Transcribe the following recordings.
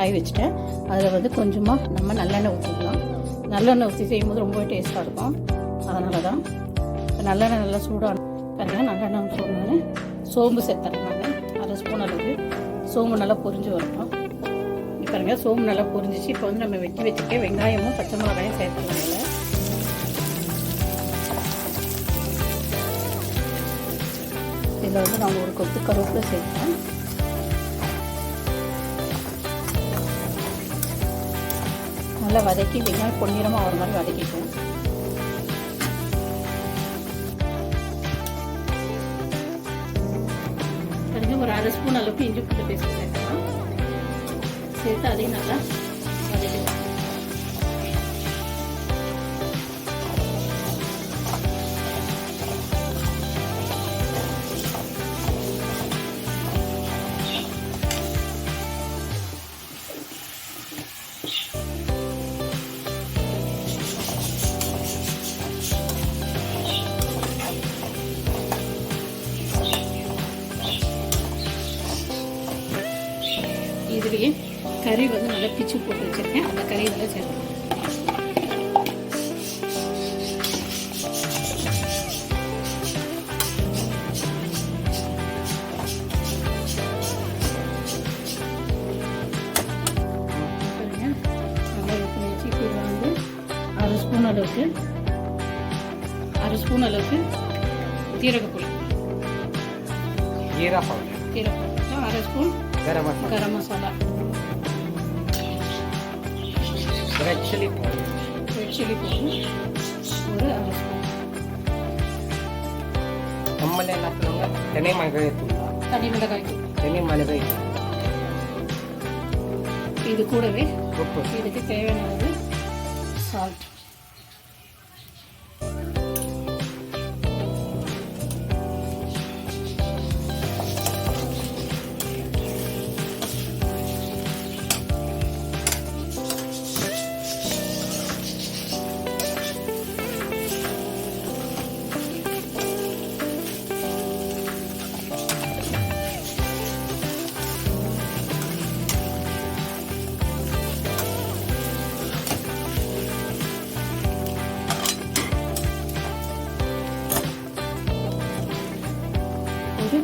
கடாய் வச்சுட்டேன். அதில் வந்து கொஞ்சமாக நம்ம நல்லெண்ணெய் ஊற்றிக்கலாம். நல்லெண்ணெய் ஊற்றி செய்யும்போது ரொம்பவே டேஸ்ட்டாக இருக்கும். அதனால தான் நல்லெண்ணெய் நல்லா சூடான பாருங்கள். நல்லெண்ணெய் சூடானு சோம்பு சேர்த்துறேன். நான் 1/2 ஸ்பூன் அளவுக்கு சோம்பு நல்லா பொரிஞ்சு வரணும். இப்போ பாருங்கள் சோம்பு நல்லா பொரிஞ்சிச்சு. இப்போ வந்து நம்ம வெட்டி வச்சுருக்க வெங்காயமும் பச்சை மிளகாயும் சேர்த்துக்கலாம். இதில் வந்து நான் ஒரு கொத்து கருவேப்பிலை சேர்த்தேன். நல்லா வதக்கி வெங்காயம் பொன்னிறமாக ஆகிற மாதிரி வதக்கிட்டேன். ஒரு 1/2 ஸ்பூன் அளவுக்கு இஞ்சி பூண்டு பேஸ்ட் சேர்க்கலாம். சேர்த்து அதையும் நல்லா வதக்கிக்கலாம். இதுலேயே கறி வந்து நல்லா பிச்சு போட்டு வச்சுருக்கேன். அந்த கறி இதெல்லாம் சேர்க்கணும். வந்து 1/2 ஸ்பூன் அளவுக்கு ஜீரகப்பொடி, 1/2 ஸ்பூன் गरम मसाला, रेड चिली पाउडर और 1/2 स्पून நம்மளே என்ன பண்ணுங்க, தனி மிளகாய் தூள். இது கூடவே உப்பு, இதுக்கு தேவையான அளவு சால்ட்.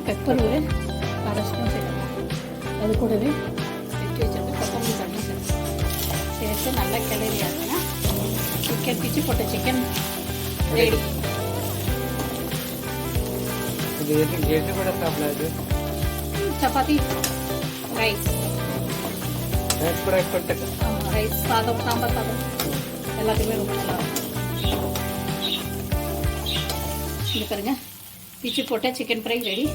பெப்பர் ஒரு 1/2 ஸ்பூன் சேர்க்கலாம். அது கூடவே வெட்டி வச்சிருக்க கொத்தமல்லி தண்ணி சேர்த்து நல்லா கிளறி ஆச்சுன்னா சிக்கன் பிச்சு போட்ட chicken ready. Chapati, rice, rice சாதம், சாம்பார் சாதம் எல்லாத்தையுமே ரொம்ப நல்லா இருக்கும். இது பாருங்க, பிச்சு போட்ட சிக்கன் ஃப்ரை ரெடி.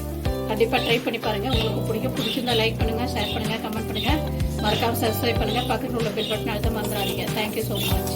கண்டிப்பாக ட்ரை பண்ணி பாருங்கள். உங்களுக்கு பிடிச்சிருந்தா லைக் பண்ணுங்கள், ஷேர் பண்ணுங்கள், கமெண்ட் பண்ணுங்கள். மறக்காமல் சப்ஸ்கிரைப் பண்ணுங்கள். பக்கத்தில் உள்ள பெல் பட்டன் அழுத்த மறந்துடாதீங்க. Thank you so much.